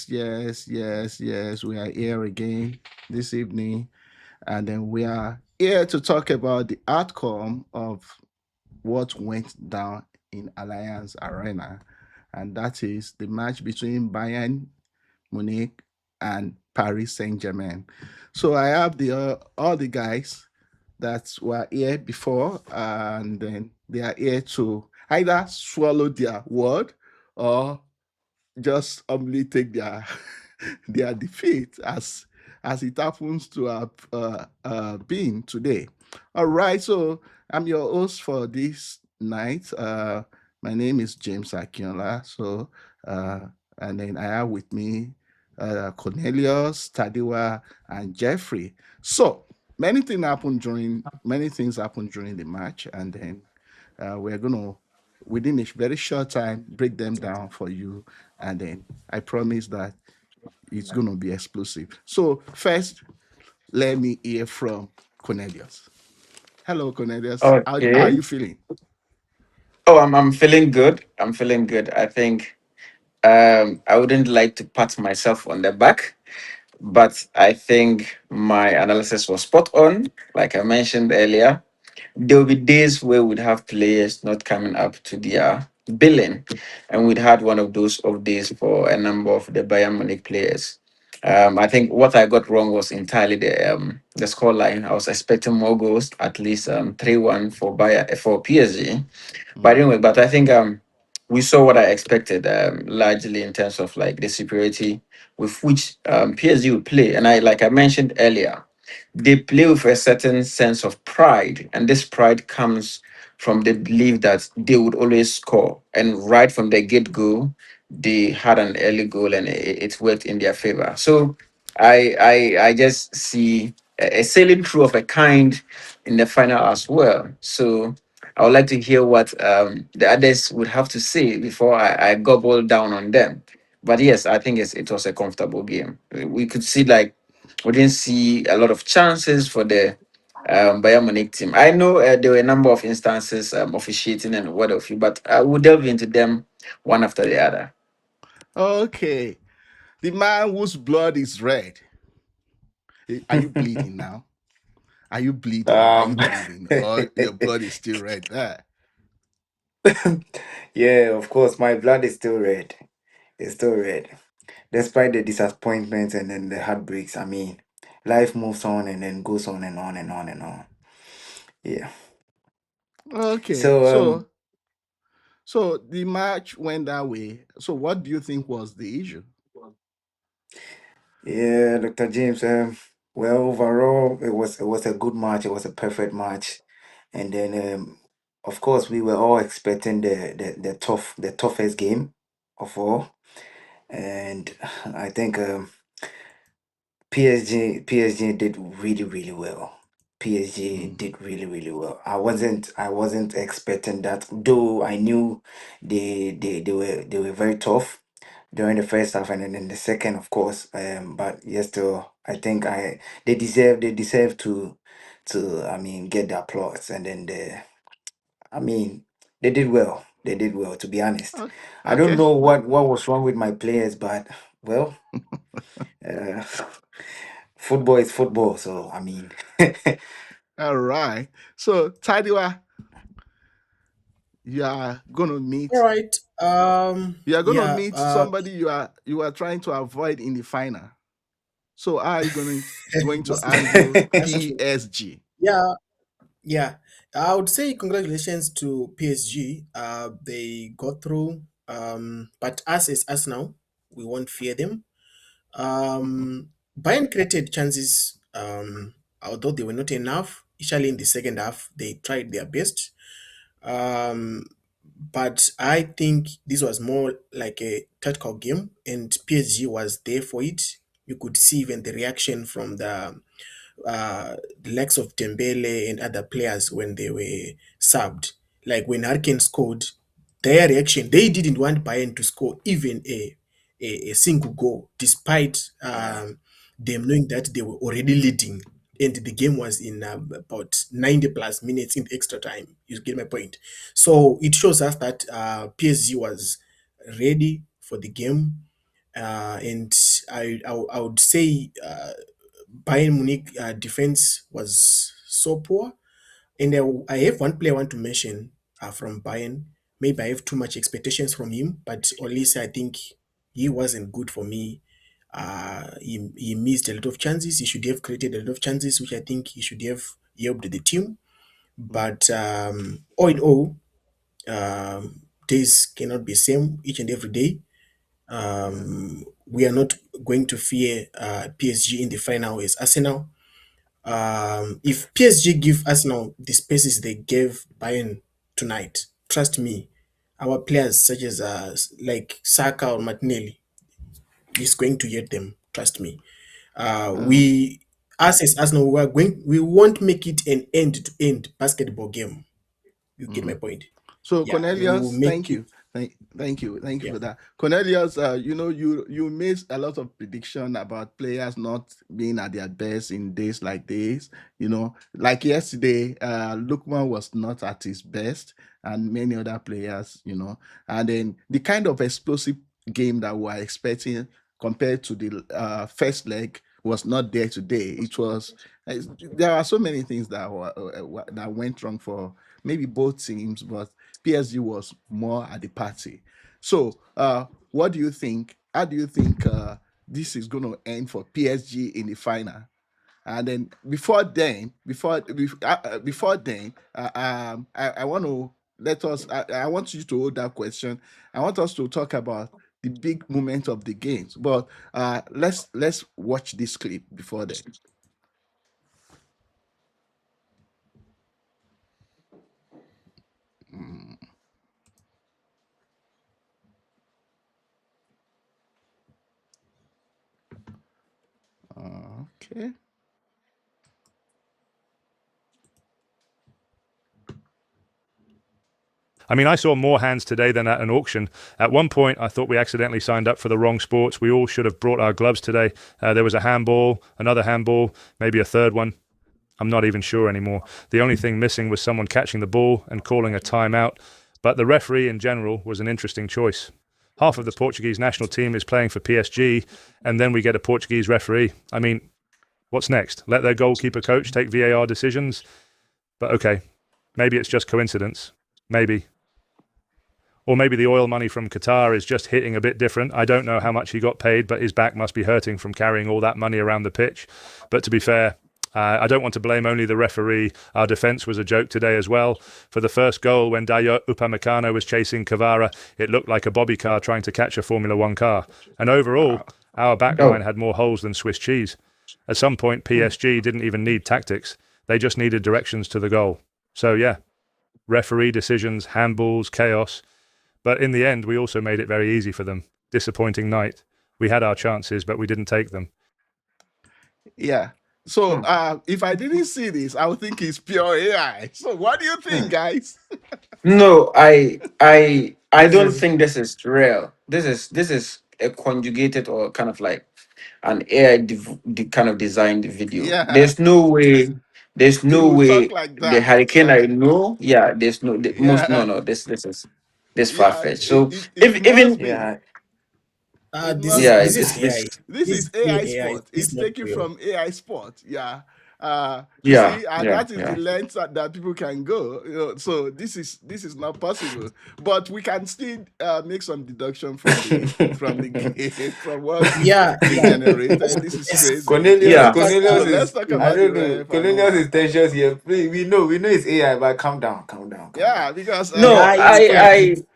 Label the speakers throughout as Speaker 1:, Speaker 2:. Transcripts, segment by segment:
Speaker 1: yes. We are here again this evening, and then we are here to talk about the outcome of what went down in Alliance Arena, and that is the match between Bayern Munich and Paris Saint-Germain. So I have the all the guys that were here before, and then they are here to either swallow their word or just humbly take their their defeat as it happens to have been today. All right, so I'm your host for this night. My name is James Akinola. So uh, and then I have with me Cornelius, Tadiwa, and Jeffrey. So many things happened during the match, and then we're gonna within a very short time break them down for you, and then I promise that it's gonna be explosive. So first, let me hear from Cornelius. Hello, Cornelius. How are
Speaker 2: Okay.
Speaker 1: you feeling?
Speaker 2: I'm feeling good. I'm feeling good. I think I wouldn't like to pat myself on the back, but I think my analysis was spot on. Like I mentioned earlier, there will be days where we'd have players not coming up to their billing, and we'd had one of those off days for a number of the Bayern Munich players. I think what I got wrong was entirely the score line. I was expecting more goals, at least 3-1 for for PSG. But
Speaker 1: Mm,
Speaker 2: anyway, but I think we saw what I expected, largely in terms of like the superiority with which PSG would play. And like I mentioned earlier, they play with a certain sense of pride, and this pride comes from the belief that they would always score. And right from the get go, they had an early goal, and it worked in their favor. So I just see a sailing through of a kind in the final as well. So I would like to hear what the others would have to say before I gobble down on them. But yes, I think it was a comfortable game. We could see like we didn't see a lot of chances for the Bayern Munich team. I know there were a number of instances officiating and what have you, but I will delve into them one after the other.
Speaker 1: okay, the man whose blood is red. Are you bleeding now? Are you bleeding? Are you
Speaker 3: Um,
Speaker 1: bleeding? Or your blood is still red?
Speaker 3: yeah, of course, my blood is still red. It's still red. Despite the disappointments and then the heartbreaks, I mean, life moves on and then goes on and on and on and on. Yeah.
Speaker 1: Okay,
Speaker 3: So,
Speaker 1: so the match went that way. So what do you think was the issue?
Speaker 3: yeah, Dr. James, well, overall, it was a good match. It was a perfect match. And then, of course, we were all expecting the toughest game of all. And I think PSG did really well. PSG
Speaker 1: Mm,
Speaker 3: did really well. I wasn't expecting that. Though I knew they were very tough during the first half and then in the second, of course. But yes, still, I think I they deserve to I mean get the applause, and then I mean they did well. They did well, to be honest. I don't
Speaker 1: okay.
Speaker 3: know what was wrong with my players, but well, uh, football is football. So I mean,
Speaker 1: All right. So Tadiwa, you are gonna
Speaker 4: All
Speaker 1: meet
Speaker 4: right. Yeah.
Speaker 1: somebody you are trying to avoid in the final. So how are you going to
Speaker 4: That's
Speaker 1: handle
Speaker 4: that's true.
Speaker 1: PSG?
Speaker 4: Yeah. Yeah. I would say congratulations to PSG. They got through. But us as us now, we won't fear them. Bayern created chances. Although they were not enough. Especially in the second half, they tried their best. Um, but I think this was more like a tactical game, and PSG was there for it. You could see even the reaction from the likes of Dembele and other players when they were subbed. Like when Hurricane scored, their reaction, they didn't want Bayern to score even a single goal, despite them knowing that they were already leading. And the game was in about 90 plus minutes in extra time. You get my point. So it shows us that PSG was ready for the game. And I would say Bayern Munich defense was so poor. And I have one player I want to mention from Bayern. Maybe I have too much expectations from him, but at least I think he wasn't good for me. He missed a lot of chances. He should have created a lot of chances, which I think he should have helped the team.
Speaker 1: Mm,
Speaker 4: But all in all, days cannot be same each and every day.
Speaker 1: yeah.
Speaker 4: We are not going to fear PSG in the final as Arsenal. If PSG give Arsenal the spaces they gave Bayern tonight, trust me, our players such as like Saka or Martinelli is going to get them. Trust me.
Speaker 1: Uh,
Speaker 4: We us as Arsenal we won't make it an end to end basketball game. You get my
Speaker 1: mhm.
Speaker 4: point?
Speaker 1: So
Speaker 4: Yeah, we will
Speaker 1: Cornelius,
Speaker 4: make
Speaker 1: thank
Speaker 4: it.
Speaker 1: you. Thank you
Speaker 4: Yeah.
Speaker 1: for that. Cornelius, you made a lot of prediction about players not being at their best in days like this. Like yesterday, Lukman was not at his best, and many other players, and then the kind of explosive game that we're expecting compared to the first leg was not there today. There are so many things that went wrong for maybe both teams, but PSG was more at the party. So, what do you think? How do you think this is going to end for PSG in the final? And then before then, I want to let us. I want you to hold that question. I want us to talk about the big moment of the games. But let's watch this clip before then. Mm, okay.
Speaker 5: I mean, I saw more hands today than at an auction. At one point, I thought we accidentally signed up for the wrong sports. We all should have brought our gloves today. There was a handball, another handball, maybe a third one. I'm not even sure anymore. The only thing missing was someone catching the ball and calling a timeout. But the referee in general was an interesting choice. Half of the Portuguese national team is playing for PSG, and then we get a Portuguese referee. I mean, what's next? Let their goalkeeper coach take VAR decisions? But okay, maybe it's just coincidence. Maybe. Or maybe the oil money from Qatar is just hitting a bit different. I don't know how much he got paid, but his back must be hurting from carrying all that money around the pitch. But to be fair, I don't want to blame only the referee. Our defence was a joke today as well. For the first goal, when Dayot Upamecano was chasing Kvara, it looked like a bobby car trying to catch a Formula One car. And overall, our backline
Speaker 2: Oh,
Speaker 5: had more holes than Swiss cheese. At some point, PSG didn't even need tactics. They just needed directions to the goal. So yeah, referee decisions, handballs, chaos. But in the end, we also made it very easy for them. Disappointing night. We had our chances, but we didn't take them.
Speaker 1: Yeah. So
Speaker 2: hmm,
Speaker 1: if I didn't see this, I would think it's pure AI. So what do you think,
Speaker 2: hmm.
Speaker 1: guys?
Speaker 2: No, I
Speaker 3: This
Speaker 2: don't
Speaker 3: is
Speaker 2: think this is real. This is a conjugated or kind of like an AI kind of designed video.
Speaker 1: Yeah.
Speaker 2: There's
Speaker 1: It
Speaker 2: no
Speaker 1: will talk
Speaker 2: way
Speaker 1: like
Speaker 2: the
Speaker 1: that.
Speaker 2: hurricane I know. Yeah, there's no the, most no
Speaker 1: Yeah.
Speaker 2: no this is this far
Speaker 1: Yeah.
Speaker 2: fetched.
Speaker 1: It,
Speaker 2: So
Speaker 1: it, it
Speaker 2: if
Speaker 1: must
Speaker 2: even
Speaker 1: be.
Speaker 3: yeah.
Speaker 1: It
Speaker 4: This
Speaker 1: must
Speaker 4: is
Speaker 2: yeah,
Speaker 1: be.
Speaker 4: this
Speaker 2: it's
Speaker 4: is AI.
Speaker 2: this
Speaker 1: This
Speaker 4: This
Speaker 1: is
Speaker 4: is pure
Speaker 1: AI
Speaker 4: AI.
Speaker 1: sport.
Speaker 4: This
Speaker 1: It's
Speaker 4: is not
Speaker 1: taken
Speaker 4: real.
Speaker 1: from AI sport. Yeah. You
Speaker 2: yeah
Speaker 1: see, and
Speaker 2: yeah
Speaker 1: that is the
Speaker 2: yeah.
Speaker 1: length that people can go. So this is not possible. But we can still make some deduction from the game, from what
Speaker 4: Yeah,
Speaker 1: they
Speaker 4: yeah.
Speaker 1: generated. This is
Speaker 4: Yes.
Speaker 1: crazy.
Speaker 3: Cornelius,
Speaker 2: Yeah.
Speaker 1: So
Speaker 3: Cornelius
Speaker 1: let's
Speaker 3: is,
Speaker 1: talk
Speaker 3: I
Speaker 1: about the
Speaker 3: don't know.
Speaker 1: ref and all
Speaker 3: Cornelius is
Speaker 1: that.
Speaker 3: tensions here. Please, we know it's AI, but calm down, calm down, calm down.
Speaker 1: Yeah, because
Speaker 2: No,
Speaker 4: AI is
Speaker 1: because
Speaker 2: I
Speaker 4: crazy.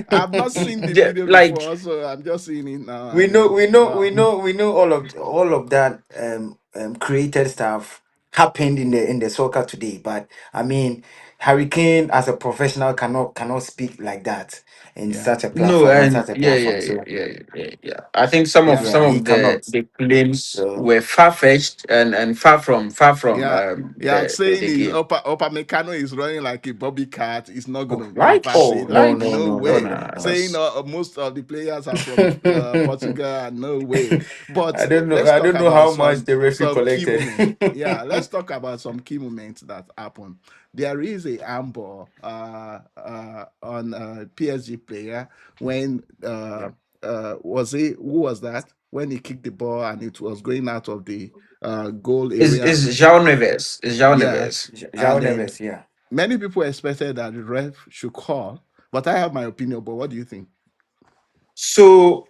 Speaker 1: I've not seen the video
Speaker 2: like
Speaker 1: before, so I'm just seeing it now.
Speaker 3: we
Speaker 1: And
Speaker 3: know,
Speaker 1: then
Speaker 3: we know, we
Speaker 1: wow,
Speaker 3: know, we know all of that created stuff happened in the soccer today. But I mean, Hurricane as a professional cannot speak like that in
Speaker 1: yeah,
Speaker 3: such a
Speaker 2: no,
Speaker 3: platform on
Speaker 2: and
Speaker 3: such a
Speaker 2: yeah,
Speaker 3: platform.
Speaker 2: yeah, yeah,
Speaker 3: So
Speaker 2: yeah, yeah, yeah, yeah. I think some of
Speaker 1: yeah.
Speaker 2: some
Speaker 3: yeah, he
Speaker 2: of the
Speaker 3: cannot.
Speaker 2: the claims
Speaker 3: So
Speaker 2: were far fetched and far from
Speaker 1: Yeah, yeah,
Speaker 2: the
Speaker 1: saying is
Speaker 2: game.
Speaker 1: Upper Meccano is running like a bobby cat is not going
Speaker 3: oh,
Speaker 1: to
Speaker 2: Right,
Speaker 1: impact
Speaker 3: oh
Speaker 1: it.
Speaker 3: no
Speaker 1: Like
Speaker 2: right.
Speaker 3: no
Speaker 1: no
Speaker 3: no no
Speaker 2: Oh
Speaker 1: way.
Speaker 3: no
Speaker 2: no,
Speaker 3: no.
Speaker 1: Saying
Speaker 2: that's
Speaker 1: most of the players are from Portugal, no way. But
Speaker 3: I don't know.
Speaker 1: let's
Speaker 3: I
Speaker 1: talk
Speaker 3: don't know
Speaker 1: about
Speaker 3: how much
Speaker 1: some
Speaker 3: the referee
Speaker 1: some key
Speaker 3: collected.
Speaker 1: moments. Yeah, let's talk about some key moments that happened. There is a handball on a PSG player when
Speaker 3: Yep.
Speaker 1: was it who was that when he kicked the ball and it was going out of the goal area?
Speaker 2: Is João Neves? Is João
Speaker 1: Yeah,
Speaker 2: Neves?
Speaker 3: João
Speaker 1: and then
Speaker 3: Neves, yeah.
Speaker 1: many people expected that the ref should call, but I have my opinion. But what do you think?
Speaker 2: So,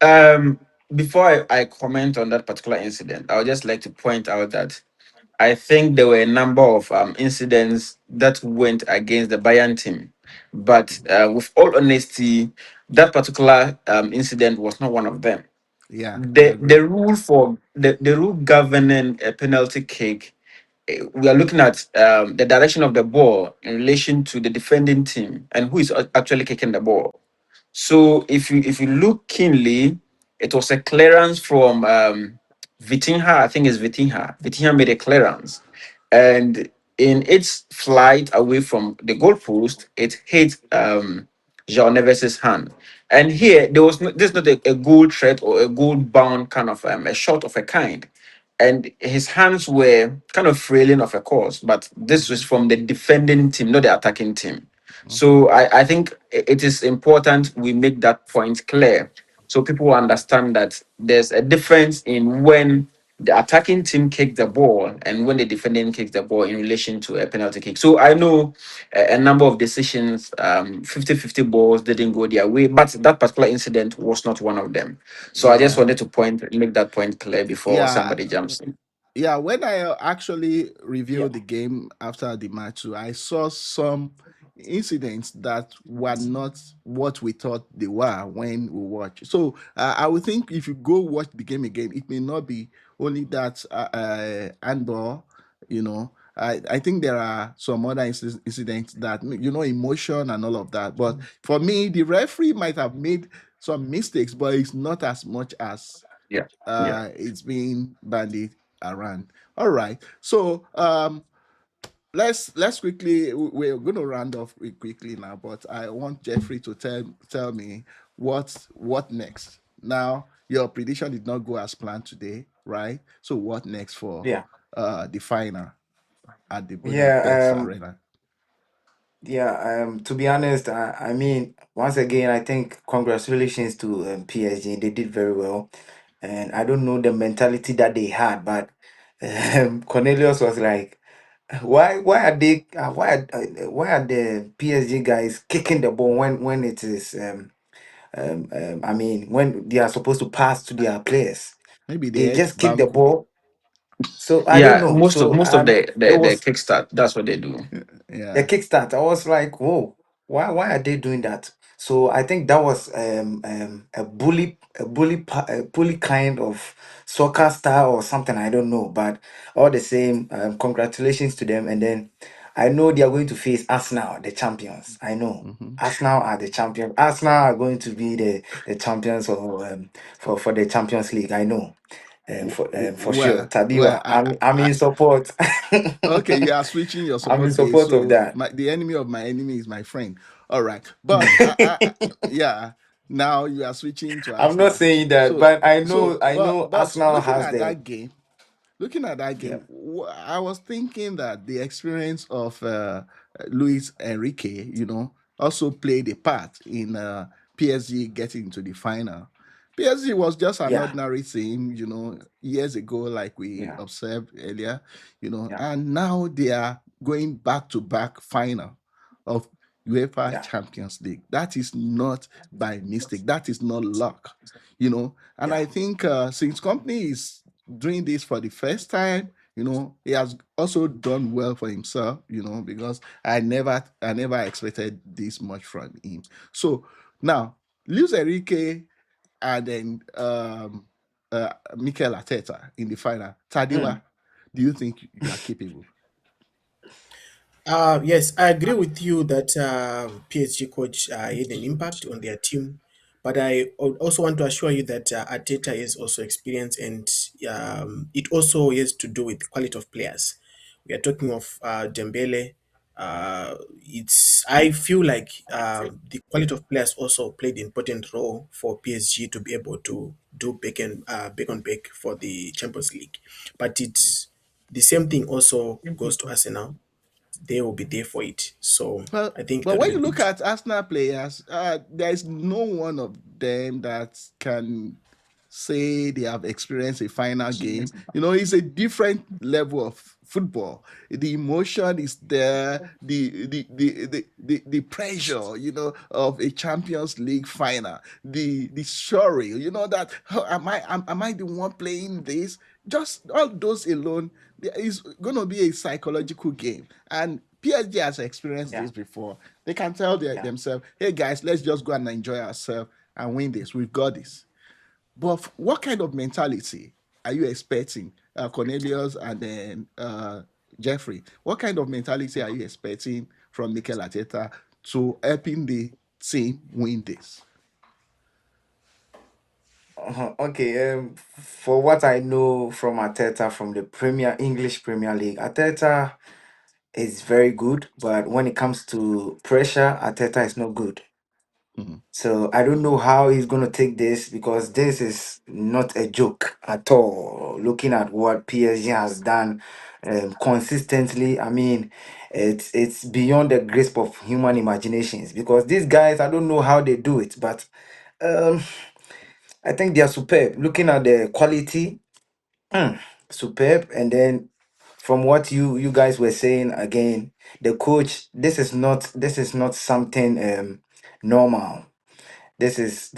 Speaker 2: um, before I comment on that particular incident, I would just like to point out that I think there were a number of incidents that went against the Bayern team. But with all honesty, that particular incident was not one of them.
Speaker 1: Yeah, I
Speaker 2: The
Speaker 1: agree.
Speaker 2: rule for the rule governing a penalty kick, we are looking at the direction of the ball in relation to the defending team and who is actually kicking the ball. So if you look keenly, it was a clearance from Vitinha. I think it's Vitinha. Vitinha made a clearance, and in its flight away from the goalpost, it hit João Neves's hand. And here there was no, this is not a goal threat or a goal bound kind of a shot of a kind. And his hands were kind of frailing of a course, but this was
Speaker 1: Hmm.
Speaker 2: from the defending team, not the attacking team.
Speaker 1: Hmm.
Speaker 2: So I think it is important we make that point clear so people understand that there's a difference in when the attacking team kicked the ball and when the defending kicks the ball in relation to a penalty kick. So I know a number of decisions, 50-50 balls didn't go their way, but that particular incident was not one of them. So I just
Speaker 1: Yeah,
Speaker 2: wanted to make that point clear before
Speaker 1: yeah,
Speaker 2: somebody jumps in.
Speaker 1: yeah. When I actually
Speaker 3: Yeah.
Speaker 1: reviewed the game after the match, too, I saw some incidents that were not what we thought they were when we watched. So I would think if you go watch the game again, it may not be only that handball. You know, I think there are some other incidents that emotion and all of that. But for me, the referee might have made some mistakes, but it's not as much as
Speaker 2: Yeah. Yeah.
Speaker 1: it's being bandied around. All right. So let's quickly, we're going to round off quickly now, but I want Jeffrey to tell me what next. Now, your prediction did not go as planned today, right? So what next for
Speaker 3: Yeah.
Speaker 1: the final at the Budapest
Speaker 3: Yeah.
Speaker 1: Arena?
Speaker 3: Yeah, to be honest, I mean, once again, I think congratulations to PSG. They did very well, and I don't know the mentality that they had, but Cornelius was like, why are they, why are the PSG guys kicking the ball when it is, I mean, when they are supposed to pass to their players,
Speaker 1: Maybe
Speaker 3: they
Speaker 1: the ex
Speaker 3: just kick the
Speaker 1: Bamco.
Speaker 3: ball. So I don't
Speaker 2: Yeah,
Speaker 3: know.
Speaker 2: most of
Speaker 3: So
Speaker 2: most of
Speaker 3: it
Speaker 2: the
Speaker 3: was.
Speaker 2: kickstart, that's what they do.
Speaker 3: The
Speaker 1: Yeah.
Speaker 3: kickstart. I was like, whoa, why are they doing that? So I think that was a bully kind of soccer style or something. I don't know, but all the same, congratulations to them. And then I know they are going to face Arsenal, the champions. I know.
Speaker 1: Hmm.
Speaker 3: Arsenal are the champions. Arsenal are going to be the champions for the Champions League. I know, for sure.
Speaker 1: Well,
Speaker 3: Tadiwa, I'm in support.
Speaker 1: okay, you are switching your
Speaker 3: I'm in
Speaker 1: support base.
Speaker 3: support of
Speaker 1: So
Speaker 3: that.
Speaker 1: the enemy of my enemy is my friend. All right, but yeah, now you are switching to
Speaker 3: I'm not
Speaker 1: Arsenal.
Speaker 3: saying that,
Speaker 1: So
Speaker 3: but I know
Speaker 1: but
Speaker 3: Arsenal has the.
Speaker 1: looking at that
Speaker 3: Yeah,
Speaker 1: game, I was thinking that the experience of Luis Enrique, also played a part in PSG getting into the final. PSG was just an
Speaker 3: yeah,
Speaker 1: ordinary team, years ago, like we
Speaker 3: yeah,
Speaker 1: observed earlier,
Speaker 3: yeah,
Speaker 1: and now they are going back to back final of UEFA
Speaker 3: yeah,
Speaker 1: Champions League. That is not by mistake. That is not luck. And
Speaker 3: yeah,
Speaker 1: I think since company is doing this for the first time, he has also done well for himself, because I never expected this much from him. So now, Luis Enrique and then Mikel Arteta in the final.
Speaker 3: mm,
Speaker 1: Tadiwa, do you think you are capable?
Speaker 4: Yes, I agree with you that PSG coach had an impact on their team, but I also want to assure you that Arteta is also experienced, and it also has to do with quality of players. We are talking of Dembele. It's I feel like the quality of players also played an important role for PSG to be able to do back on back for the Champions League, but it's the same thing also goes to Arsenal. they will be there for it. So
Speaker 1: Well,
Speaker 4: I think
Speaker 1: but
Speaker 4: that will
Speaker 1: when
Speaker 4: be
Speaker 1: you look
Speaker 4: good.
Speaker 1: at Arsenal players, there is no one of them that can say they have experienced a final game. You know, it's a different level of football. The emotion is there, the pressure, you know, of a Champions League final, the story, you know, that "Oh, am I the one playing this?" Just all those alone, there is going to be a psychological game. And PSG has experienced
Speaker 3: Yeah,
Speaker 1: this before. They can tell
Speaker 3: yeah.
Speaker 1: themselves, hey guys, let's just go and enjoy ourselves and win this. We've got this. But what kind of mentality are you expecting, Cornelius and then Jeffrey? What kind of mentality are you expecting from Mikel Arteta to helping the team win this?
Speaker 3: Okay, for what I know from Arteta from the English Premier League, Arteta is very good, but when it comes to pressure, Arteta is not good.
Speaker 1: Mhm.
Speaker 3: So I don't know how he's going to take this because this is not a joke at all. Looking at what PSG has done consistently, I mean, it's beyond the grasp of human imaginations because these guys, I don't know how they do it, but um, I think they are superb. Looking at the quality, mm, superb, and then from what you guys were saying again, the coach, this is not something normal. This is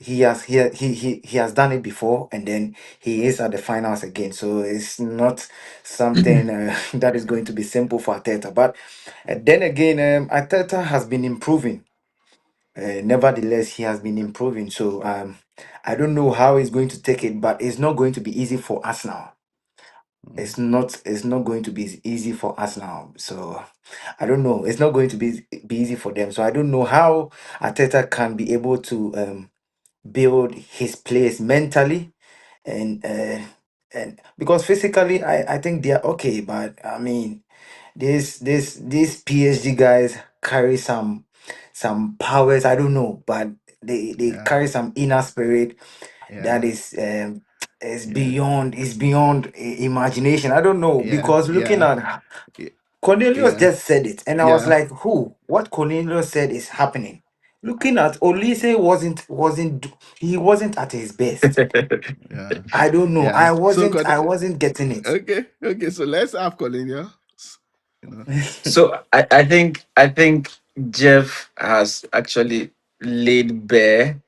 Speaker 3: he has done it before, and then he is at the finals again, so it's not something that is going to be simple for Arteta. But then again, Arteta has been improving. Nevertheless, he has been improving, so I don't know how he's going to take it, but it's not going to be easy for us now.
Speaker 1: Mhm.
Speaker 3: It's not going to be easy for us now, so I don't know. It's not going to be easy for them, so I don't know how Arteta can be able to build his players mentally and because physically I think they are okay, but I mean these PSG guys carry some powers. I don't know, but they
Speaker 1: Yeah,
Speaker 3: carry some inner spirit that
Speaker 1: yeah,
Speaker 3: is
Speaker 1: yeah,
Speaker 3: beyond imagination. I don't know
Speaker 1: yeah,
Speaker 3: because looking
Speaker 1: yeah,
Speaker 3: at Cornelius
Speaker 1: yeah,
Speaker 3: just said it, and I was
Speaker 1: yeah,
Speaker 3: like, "Who? What Cornelius said is happening." Looking at Olise he wasn't at his best.
Speaker 1: yeah,
Speaker 3: I don't know.
Speaker 1: yeah. So,
Speaker 3: I wasn't getting it.
Speaker 1: okay, okay. So let's have Cornelius. You know.
Speaker 2: So I think Jeff has actually laid bare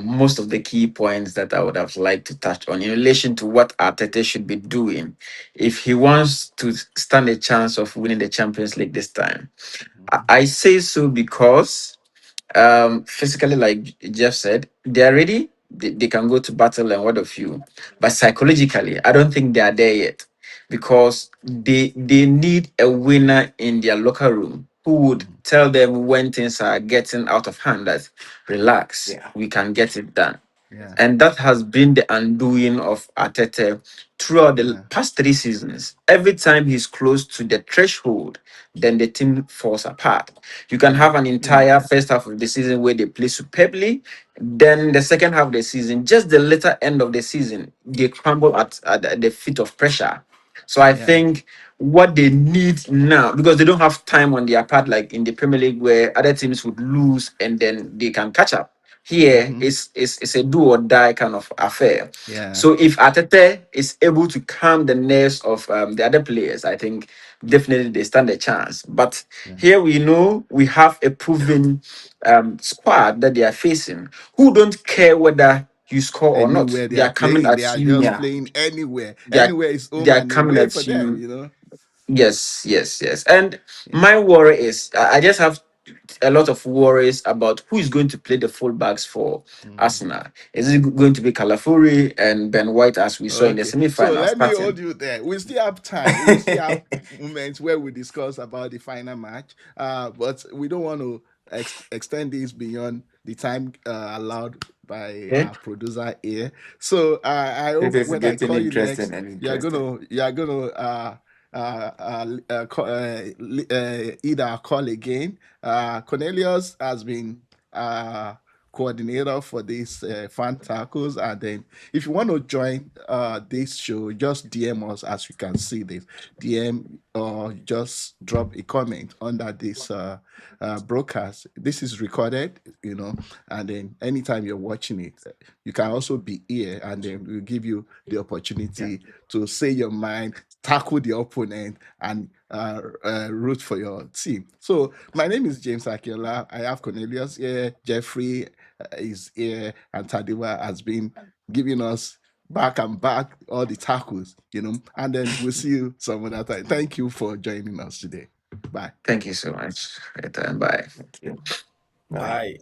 Speaker 2: most of the key points that I would have liked to touch on in relation to what Arteta should be doing if he wants to stand a chance of winning the Champions League this time. I say so because physically, like Jeff said, they are ready. They can go to battle and what of you. But psychologically, I don't think they are there yet because they need a winner in their locker room who would
Speaker 1: Mhm.
Speaker 2: tell them when things are getting out of hand that relax,
Speaker 3: Yeah,
Speaker 2: we can get it done.
Speaker 1: Yeah,
Speaker 2: And that has been the undoing of Arteta throughout the
Speaker 1: yeah,
Speaker 2: past 3 seasons. Every time he's close to the threshold, then the team falls apart. You can
Speaker 1: yeah,
Speaker 2: have an entire first half of the season where they play superbly. Then the second half of the season, just the later end of the season, they crumble at the feet of pressure. So I
Speaker 1: yeah.
Speaker 2: think what they need now, because they don't have time on their part, like in the Premier League, where other teams would lose and then they can catch up. Here
Speaker 1: Mm-hmm.
Speaker 2: is a do or die kind of affair.
Speaker 1: Yeah,
Speaker 2: So if Atete is able to calm the nerves of the other players, I think definitely they stand a chance. But
Speaker 1: yeah.
Speaker 2: here we know we have a proven squad that they are facing who don't care whether you score or not.
Speaker 1: Anywhere they
Speaker 2: They
Speaker 1: are
Speaker 2: are coming
Speaker 1: playing,
Speaker 2: at
Speaker 1: they are just
Speaker 2: you.
Speaker 3: yeah,
Speaker 1: playing anywhere.
Speaker 2: They are
Speaker 1: Anywhere is
Speaker 2: they
Speaker 1: home
Speaker 2: are
Speaker 1: and
Speaker 2: coming
Speaker 1: away for
Speaker 2: at
Speaker 1: them,
Speaker 2: you.
Speaker 1: you know.
Speaker 2: Yes, yes, yes. And
Speaker 1: Yeah.
Speaker 2: my worry is I just have a lot of worries about who is going to play the fullbacks for
Speaker 1: Mm.
Speaker 2: Arsenal. Is it going to be Calafuri and Ben White as we saw in the
Speaker 1: Okay, so
Speaker 2: semi-final
Speaker 1: let me
Speaker 2: starting?
Speaker 1: hold you there. We still have time. We will still have moments where we discuss about the final match. But we don't want to extend this beyond the time allowed by
Speaker 2: Okay.
Speaker 1: our producer here. So I
Speaker 3: this
Speaker 1: hope
Speaker 3: is
Speaker 1: when I
Speaker 3: getting
Speaker 1: call you
Speaker 3: interesting
Speaker 1: next,
Speaker 3: and interesting.
Speaker 1: you are gonna either call again. Cornelius has been coordinator for these fan tackles. And then if you want to join this show, just DM us. As you can see this, DM or just drop a comment under this broadcast. This is recorded, and then anytime you're watching it, you can also be here, and then we'll give you the opportunity to say your mind, tackle the opponent, and root for your team. So my name is James Akiola. I have Cornelius here, Jeffrey is here, and Tadiwa has been giving us back and back all the tackles, and then we'll see you some other time. Thank you for joining us today. Bye.
Speaker 2: Thank you so much. Bye.
Speaker 3: Thank you. Bye.
Speaker 4: Bye.